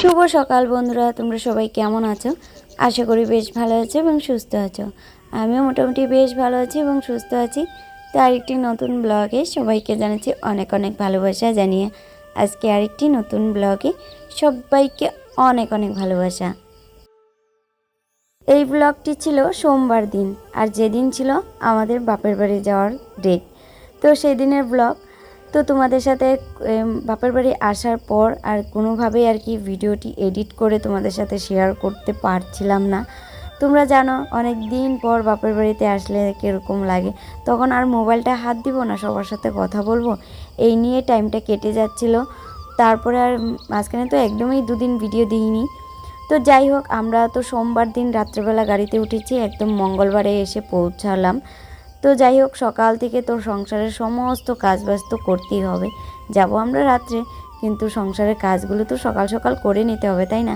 শুভ সকাল বন্ধুরা, তোমরা সবাই কেমন আছো? আশা করি বেশ ভালো আছো এবং সুস্থ আছো। আমিও মোটামুটি বেশ ভালো আছি এবং সুস্থ আছি। তো আরেকটি নতুন ব্লগে সবাইকে জানাচ্ছি অনেক অনেক ভালোবাসা জানিয়ে আজকে আরেকটি নতুন ব্লগে সবাইকে অনেক অনেক ভালোবাসা। এই ব্লগটি ছিল সোমবার দিন, আর যেদিন ছিল আমাদের বাপের বাড়ি যাওয়ার ডেট। তো সেই দিনের ব্লগ। তো তোমাদের সাথে বাপের বাড়ি আসার পর আর কোনোভাবেই আর কি ভিডিওটি এডিট করে তোমাদের সাথে শেয়ার করতে পারছিলাম না। তোমরা জানো অনেক দিন পর বাপের বাড়িতে আসলে কীরকম লাগে, তখন আর মোবাইলটা হাত দিব না, সবার সাথে কথা বলবো, এই নিয়ে টাইমটা কেটে যাচ্ছিল। তারপরে আর মাঝখানে তো একদমই দুদিন ভিডিও দিইনি। তো যাই হোক, আমরা তো সোমবার দিন রাত্রেবেলা গাড়িতে উঠেছি, একদম মঙ্গলবারে এসে পৌঁছালাম। তো যাই হোক, সকাল থেকে তো সংসারের সমস্ত কাজবাজ তো করতেই হবে। যাব আমরা রাত্রে, কিন্তু সংসারের কাজগুলো তো সকাল সকাল করে নিতে হবে, তাই না?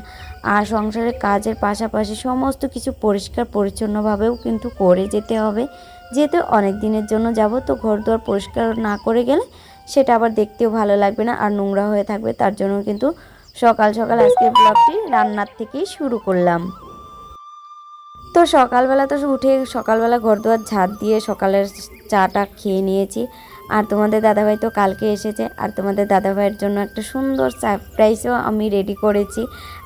আর সংসারের কাজের পাশাপাশি সমস্ত কিছু পরিষ্কার পরিচ্ছন্নভাবেও কিন্তু করে যেতে হবে, যেহেতু অনেক দিনের জন্য যাব। তো ঘরদুয়ার পরিষ্কার না করে গেলে সেটা আবার দেখতেও ভালো লাগবে না, আর নোংরা হয়ে থাকবে। তার জন্য কিন্তু সকাল সকাল আজকের ব্লগটি রান্নার থেকেই শুরু করলাম। তো সকালবেলা তো উঠে সকালবেলা ঘরদুয়ার ঝাড় দিয়ে সকালের চাটা খেয়ে নিয়েছি। আর তোমাদের দাদাভাই তো কালকে এসেছে, আর তোমাদের দাদাভাইয়ের জন্য একটা সুন্দর সারপ্রাইজও আমি রেডি করেছি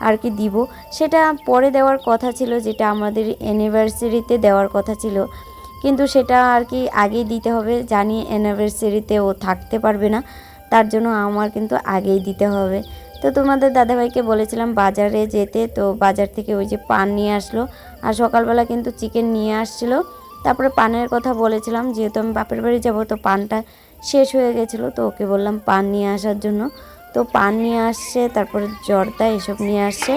আর কি দিব। সেটা পরে দেওয়ার কথা ছিল, যেটা আমাদের অ্যানিভার্সারিতে দেওয়ার কথা ছিল, কিন্তু সেটা আর কি আগেই দিতে হবে। জানি অ্যানিভার্সারিতে ও থাকতে পারবে না, তার জন্য আমার কিন্তু আগেই দিতে হবে। তো তোমাদের দাদাভাইকে বলেছিলাম বাজারে যেতে, তো বাজার থেকে ওই যে পান নিয়ে আসলো, আর সকালবেলা কিন্তু চিকেন নিয়ে আসছিলো। তারপরে পানের কথা বলেছিলাম, যেহেতু আমি বাপের বাড়ি যাব, তো পানটা শেষ হয়ে গেছিলো, তো ওকে বললাম পান নিয়ে আসার জন্য। তো পান নিয়ে আসছে, তারপরে জর্দা এসব নিয়ে আসছে।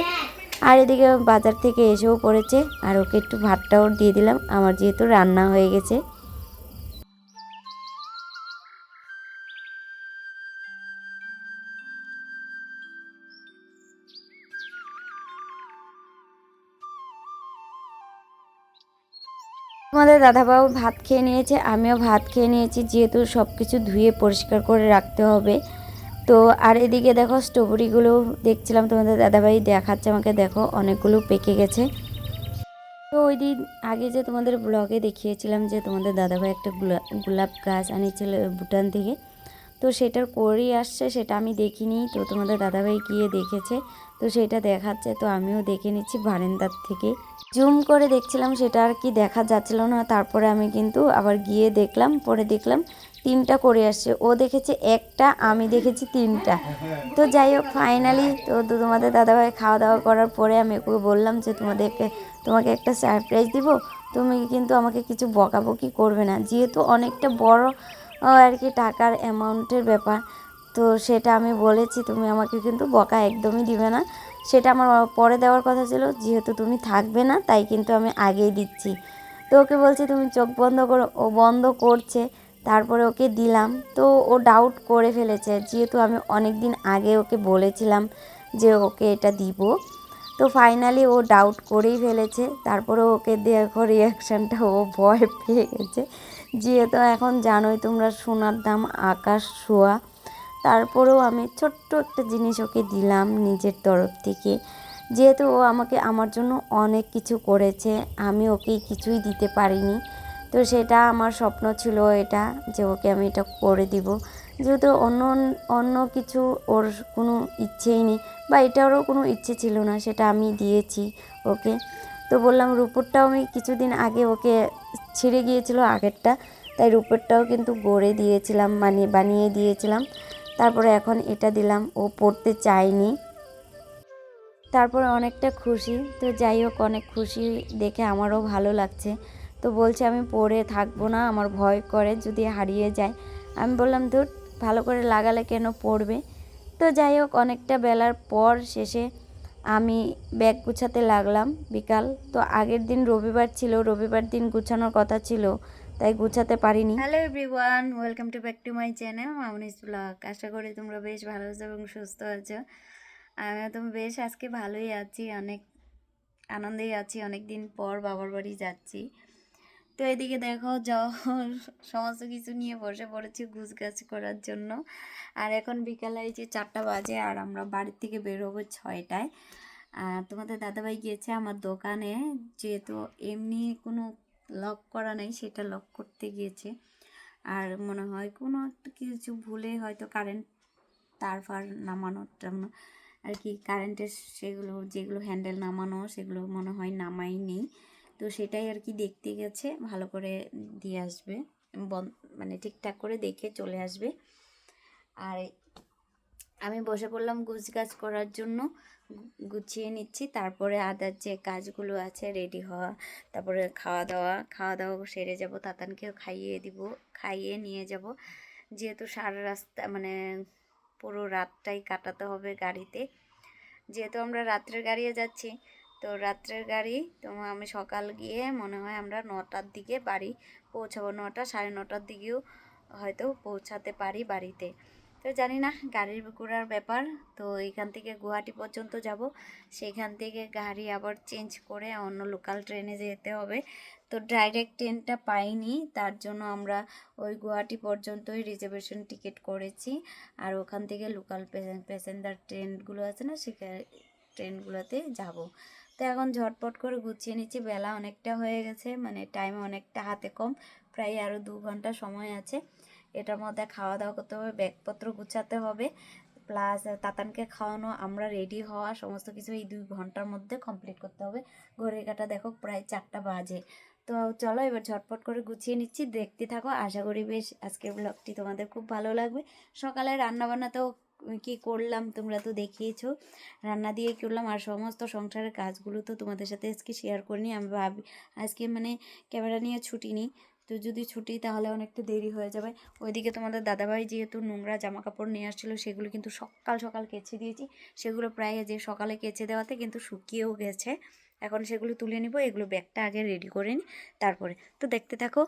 আর এদিকে বাজার থেকে এসেও পড়েছে, আর ওকে একটু ভাতটাও দিয়ে দিলাম, আমার যেহেতু রান্না হয়ে গেছে। তোমাদের দাদাবাবু ভাত খেয়ে নিয়েছে, আমিও ভাত খেয়ে নিয়েছি, যেহেতু সব কিছু ধুয়ে পরিষ্কার করে রাখতে হবে। তো আর এদিকে দেখো স্ট্রবেরিগুলো দেখছিলাম, তোমাদের দাদাভাই দেখাচ্ছে আমাকে, দেখো অনেকগুলো পেকে গেছে। তো ওই দিন আগে যে তোমাদের ব্লগে দেখিয়েছিলাম যে তোমাদের দাদাভাই একটা গোলাপ গাছ আনিয়েছিল ভুটান থেকে, তো সেটার করেই আসছে, সেটা আমি দেখিনি। তো তোমাদের দাদাভাই গিয়ে দেখেছে, তো সেটা দেখাচ্ছে, তো আমিও দেখে নিচ্ছি বারান্দার থেকে। জুম করে দেখছিলাম, সেটা আর কি দেখা যাচ্ছিল না। তারপরে আমি কিন্তু আবার গিয়ে দেখলাম, পরে দেখলাম 3টা করে আসছে। ও দেখেছে একটা, আমি দেখেছি 3টা। তো যাই হোক, ফাইনালি তো তোমাদের দাদাভাই খাওয়া দাওয়া করার পরে আমি ওকে বললাম যে তোমাকে একটা সারপ্রাইজ দিব, তুমি কিন্তু আমাকে কিছু বকাবকি করবে না, যেহেতু অনেকটা বড় আর কি টাকার অ্যামাউন্টের ব্যাপার। তো সেটা আমি বলেছি, তুমি আমাকে কিন্তু বকা একদমই দিবে না। সেটা আমার পরে দেওয়ার কথা ছিল, যেহেতু তুমি থাকবে না তাই কিন্তু আমি আগেই দিচ্ছি। তো ওকে বলছি তুমি চোখ বন্ধ করো, ও বন্ধ করছে। তারপরে ওকে দিলাম, তো ও ডাউট করে ফেলেছে, যেহেতু আমি অনেক দিন আগে ওকে বলেছিলাম যে ওকে এটা দিব। তো ফাইনালি ও ডাউট করেই ফেলেছে। তারপরে ওকে দেখো রিয়াকশানটা, ও ভয় পেয়ে গেছে, যেহেতু এখন জানোই তোমরা সোনার দাম আকাশ ছোঁয়া। তারপরেও আমি ছোট্ট একটা জিনিস ওকে দিলাম নিজের তরফ থেকে, যেহেতু ও আমাকে আমার জন্য অনেক কিছু করেছে, আমি ওকে কিছুই দিতে পারিনি। তো সেটা আমার স্বপ্ন ছিল এটা, যে ওকে আমি এটা করে দিব, যেহেতু অন্য অন্য কিছু ওর কোনো ইচ্ছেই নেই, বা এটারও কোনো ইচ্ছে ছিল না, সেটা আমি দিয়েছি ওকে। তো বললাম রূপোরটাও আমি কিছুদিন আগে ওকে ছিঁড়ে গিয়েছিল আগেরটা, তাই রূপোরটাও কিন্তু গড়ে দিয়েছিলাম, মানে বানিয়ে দিয়েছিলাম। তারপরে এখন এটা দিলাম, ও পড়তে চায়নি। তারপরে অনেকটা খুশি। তো যাই হোক, অনেক খুশি দেখে আমারও ভালো লাগছে। তো বলছে আমি পড়ে থাকবো না, আমার ভয় করে যদি হারিয়ে যায়। আমি বললাম ধুর, ভালো করে লাগালে কেন পড়বে। তো যাই হোক, অনেকটা বেলার পর শেষে আমি ব্যাগ গুছাতে লাগলাম বিকাল। তো আগের দিন রবিবার ছিল, রবিবার দিন গুছানোর কথা ছিল, তাই গুছাতে পারিনি। Hello everyone, welcome to back to my channel Mamoni's blog. আশা করি তোমরা বেশ ভালো আছো এবং সুস্থ আছো। আমিও তো বেশ আজকে ভালোই আছি, অনেক আনন্দেই আছি, অনেক দিন পর বাবার বাড়ি যাচ্ছি। তো তো এদিকে দেখো সমস্ত কিছু নিয়ে বসে পড়েছি গুছগাছ করার জন্য। আর এখন বিকালে এই যে 4টা বাজে, আর আমরা বাড়ির থেকে বের হবো 6টায়। আর তোমাদের দাদাভাই গিয়েছে আমার দোকানে, যেহেতু এমনি কোনো লক করা নেই সেটা লক করতে গিয়েছে। আর মনে হয় কোনো একটা কিছু ভুলে হয়তো কারেন্ট তার ফার নামানো টামানো আর কি, কারেন্টের সেগুলো যেগুলো হ্যান্ডেল নামানো সেগুলো মনে হয় নামাই নেই। তো সেটাই আর কি দেখতে গেছে, ভালো করে দিয়ে আসবে, মানে ঠিকঠাক করে দেখে চলে আসবে। আর আমি বসে পড়লাম গুছগাছ করার জন্য, গুছিয়ে নিচ্ছি। তারপরে আদার যে কাজগুলো আছে রেডি হওয়া, তারপরে খাওয়া দাওয়া সেরে যাব, তাতানকেও খাইয়ে নিয়ে যাব, যেহেতু সারা রাস্তা মানে পুরো রাতটাই কাটাতে হবে গাড়িতে, যেহেতু আমরা রাত্রের গাড়িতে যাচ্ছি। তো রাত্রের গাড়ি তো আমি সকাল গিয়ে মনে হয় আমরা 9টার দিকে বাড়ি পৌঁছাবো, 9টা 9:30টার দিকেও হয়তো পৌঁছাতে পারি বাড়িতে। তো জানি না, গাড়ির ঘোড়ার ব্যাপার। তো এখান থেকে গুয়াহাটি পর্যন্ত যাব, সেখান থেকে গাড়ি আবার চেঞ্জ করে অন্য লোকাল ট্রেনে যেতে হবে। তো ডাইরেক্ট ট্রেনটা পাইনি, তার জন্য আমরা ওই গুয়াহাটি পর্যন্তই রিজার্ভেশন টিকিট করেছি। আর ওখান থেকে লোকাল প্যাসেঞ্জার ট্রেনগুলো আছে না, সেখানে ট্রেনগুলোতে যাব। তো এখন ঝটপট করে গুছিয়ে নিচ্ছি, বেলা অনেকটা হয়ে গেছে, মানে টাইম অনেকটা হাতে কম, প্রায় আরও 2 ঘন্টা সময় আছে। এটার মধ্যে খাওয়া দাওয়া করতে হবে, ব্যাগপত্র গুছাতে হবে, প্লাস তাতানকে খাওয়ানো, আমরা রেডি হওয়া, সমস্ত কিছু এই 2 ঘন্টার মধ্যে কমপ্লিট করতে হবে। ঘড়ির কাঁটা দেখো প্রায় 4টা বাজে। তো চলো এবার ঝটপট করে গুছিয়ে নিচ্ছি, দেখতে থাকো। আশা করি বেশ আজকের ব্লগটি তোমাদের খুব ভালো লাগবে। সকালে রান্নাবান্নাতেও কি করলাম তোমরা তো দেখিয়েছো, রান্না দিয়ে করলাম। আর সমস্ত সংসারের কাজগুলো তো তোমাদের সাথে আজকে শেয়ার করিনি। আমি ভাবি আজকে মানে ক্যামেরা নিয়ে ছুটি নিই, তো যদি ছুটি তাহলে অনেকটা দেরি হয়ে যাবে। ওইদিকে তোমাদের দাদাভাই যেহেতু নোংরা জামা কাপড় নিয়ে আসছিলো, সেগুলো কিন্তু সকাল সকাল কেচে দিয়েছি। সেগুলো প্রায় যে সকালে কেচে দেওয়াতে কিন্তু শুকিয়েও গেছে। এখন সেগুলো তুলে নিব, এগুলো ব্যাগটা আগে রেডি করে নিই তারপরে। তো দেখতে থাকো।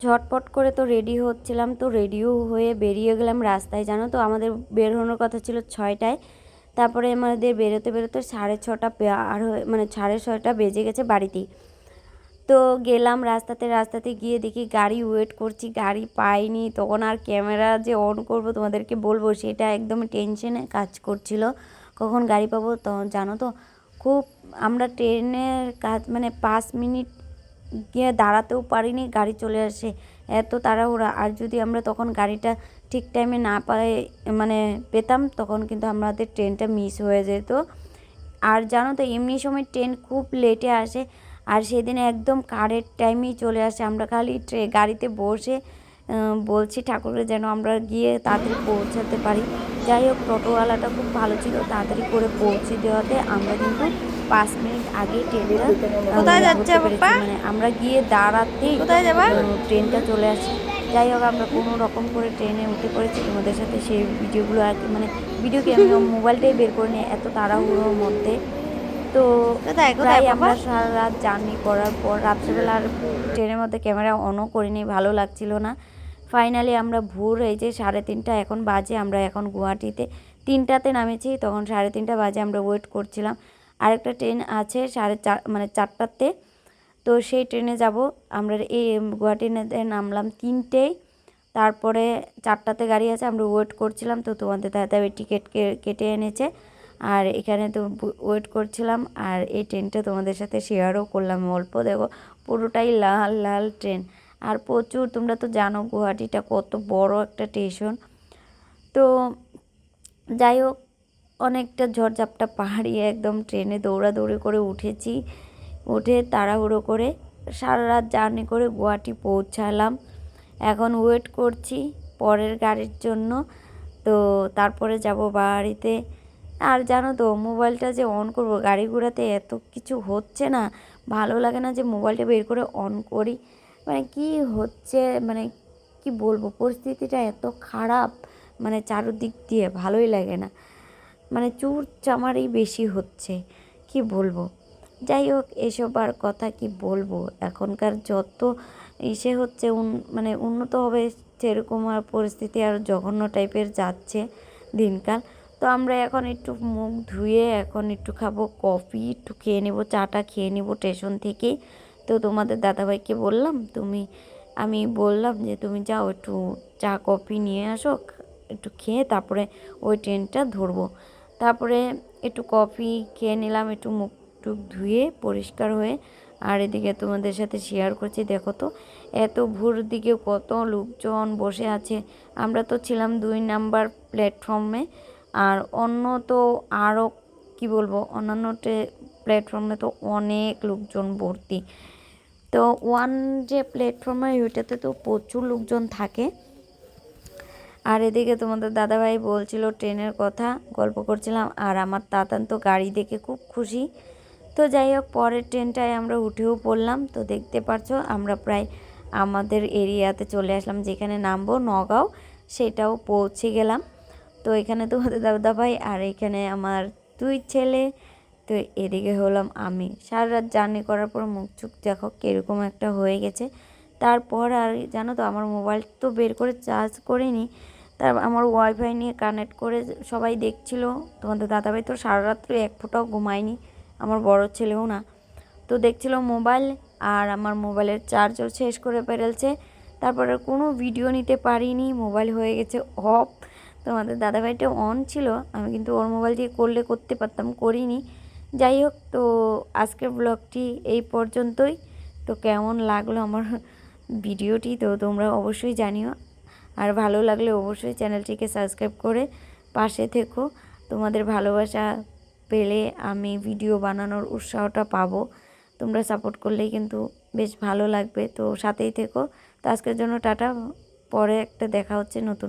ঝটপট করে তো রেডি হচ্ছিলাম, তো রেডিও হয়ে বেরিয়ে গেলাম রাস্তায়। জানো তো আমাদের বের হওয়ার কথা ছিল 6টায়, তারপরে আমাদের বেরোতে বেরোতে 6:30 পার হয়ে মানে 6:30 বেজে গেছে বাড়িতেই। তো গেলাম রাস্তাতে গিয়ে দেখি গাড়ি ওয়েট করছি, গাড়ি পাইনি। তখন আর ক্যামেরা যে অন করব তোমাদেরকে বলবো, সেটা একদম টেনশনে কাজ করছিল কখন গাড়ি পাবো। তো জানো তো খুব আমরা ট্রেনের কাজ মানে 5 মিনিট গিয়ে দাঁড়াতেও পারিনি, গাড়ি চলে আসে, এত তাড়াহুড়া। আর যদি আমরা তখন গাড়িটা ঠিক টাইমে না মানে পেতাম, তখন কিন্তু আমাদের ট্রেনটা মিস হয়ে যেত। আর জানো তো এমনি সময় ট্রেন খুব লেটে আসে, আর সেদিন একদম কারেক্ট টাইমেই চলে আসে। আমরা খালি গাড়িতে বসে বলছি ঠাকুরের যেন আমরা গিয়ে তাড়াতাড়ি পৌঁছাতে পারি। যাই হোক, টোটোওয়ালাটা খুব ভালো ছিল, তাড়াতাড়ি করে পৌঁছে দেওয়াতে আমরা কিন্তু 5 মিনিট আগেই ট্রেনটা কোথায় যাচ্ছে পেরেছি। মানে আমরা গিয়ে দাঁড়াতেই ট্রেনটা চলে আসে। যাই হোক, আমরা কোনো রকম করে ট্রেনে উঠে পড়েছি। তোমাদের সাথে সেই ভিডিওগুলো আর কি মানে ভিডিওকে আমি মোবাইলটাই বের করে নিই এত তাড়াহুড়োর মধ্যে। তো প্রায় আমরা সারা রাত জার্নি করার পর রাত্রেবেলা আর ট্রেনের মধ্যে ক্যামেরা অনও করিনি, ভালো লাগছিল না। ফাইনালি আমরা ভোর এই যে 3:30 এখন বাজে, আমরা এখন গুয়াহাটিতে 3টাতে নামেছি, তখন 3:30 বাজে আমরা ওয়েট করছিলাম। আরেকটা ট্রেন আছে 4:30 মানে 4টাতে, তো সেই ট্রেনে যাব আমরা। এই গুয়াহাটিতে নামলাম 3টেয়, তারপরে 4টাতে গাড়ি আছে, আমরা ওয়েট করছিলাম। তো তোমাদের দাদাভাই টিকিট কেটে এনেছে, আর এখানে তো ওয়েট করছিলাম। আর এই ট্রেনটা তোমাদের সাথে শেয়ারও করলাম অল্প, দেখো পুরোটাই লাল লাল ট্রেন। আর প্রচুর, তোমরা তো জানো গুয়াহাটিটা কত বড় একটা স্টেশন। তো যাই হোক, অনেকটা ঝড়ঝাপটা পাহাড়ি একদম ট্রেনে দৌড়াদৌড়ি করে উঠেছি, উঠে তাড়াহুড়ো করে সারা রাত জার্নি করে গুয়াহাটি পৌঁছালাম। এখন ওয়েট করছি পরের গাড়ির জন্য, তো তারপরে যাব বাড়িতে। আর জানো তো মোবাইলটা যে অন করব, গাড়ি ঘোড়াতে এত কিছু হচ্ছে না, ভালো লাগে না যে মোবাইলটা বের করে অন করি। মানে কি হচ্ছে, মানে কি বলবো, পরিস্থিতিটা এত খারাপ, মানে চারদিক দিয়ে ভালোই লাগে না, মানে চুর চামারই বেশি হচ্ছে, কি বলবো। যাই হোক, এসব আর কথা কি বলবো, এখনকার যত ইসে হচ্ছে মানে উন্নত হবে সেরকম আর পরিস্থিতি আর জঘন্য টাইপের যাচ্ছে দিনকাল। তো আমরা এখন একটু মুখ ধুয়ে এখন একটু খাবো কফি, একটু খেয়ে নেবো, চাটা খেয়ে নেবো স্টেশন থেকেই। তো তোমাদের দাদাভাইকে বললাম আমি বললাম যে তুমি যাও একটু চা কফি নিয়ে আসো, একটু খেয়ে তারপরে ওই ট্রেনটা ধরবো। তারপরে একটু কফি খেয়ে নিলাম, একটু মুখ টুক ধুয়ে পরিষ্কার হয়ে। আর এদিকে তোমাদের সাথে শেয়ার করছি, দেখো তো এত ভোর দিকে কত লোকজন বসে আছে। আমরা তো ছিলাম 2 নাম্বার প্ল্যাটফর্মে, আর অন্য তো আরও কি বলবো, অন্যান্য প্ল্যাটফর্মে তো অনেক লোকজন ভর্তি। তো ওয়ান যে প্ল্যাটফর্মে ওইটাতে তো প্রচুর লোকজন থাকে। আর এদিকে তোমাদের দাদাভাই বলছিল ট্রেনের কথা, গল্প করছিলাম, আর আমার তাতান তো গাড়ি দেখে খুব খুশি। তো যাই হোক, পরের ট্রেনটায় আমরা উঠেও পড়লাম। তো দেখতে পাচ্ছো আমরা প্রায় আমাদের এরিয়াতে চলে আসলাম, যেখানে নামবো নগাঁও, সেটাও পৌঁছে গেলাম। তো এখানে তোমাদের দাদাভাই আর এখানে আমার 2 ছেলে। তো এদিকে হলাম আমি। সারা রাত জার্নি করার পর মুখ চুখ দেখো কীরকম একটা হয়ে গেছে। তারপর আর জানো তো আমার মোবাইল তো বের করে চার্জ করিনি, আমার ওয়াইফাই নিয়ে কানেক্ট করে সবাই দেখছিল। তোমাদের দাদাভাই তো সারা রাত্র এক ফোঁটাও ঘুমায়নি, আমার বড় ছেলেও না। তো দেখছিল মোবাইল, আর আমার মোবাইলের চার্জও শেষ করে ফেলছে। তারপরে কোনো ভিডিও নিতে পারিনি, মোবাইল হয়ে গেছে অফ। তোমাদের দাদাভাইটা অন ছিল, আমি কিন্তু ওর মোবাইল দিয়ে করতে পারতাম, করিনি। যাই হোক, তো আজকের ব্লগটি এই পর্যন্তই। তো কেমন লাগলো আমার ভিডিওটি তো তোমরা অবশ্যই জানিও, আর ভালো লাগলে অবশ্যই চ্যানেলটিকে সাবস্ক্রাইব করে পাশে থেকো। তোমাদের ভালোবাসা পেলে আমি ভিডিও বানানোর উৎসাহটা পাবো। তোমরা সাপোর্ট করলেই কিন্তু বেশ ভালো লাগবে, তো সাথেই থেকো। তো আজকের জন্য টাটা, পরে একটা দেখা হচ্ছে নতুন।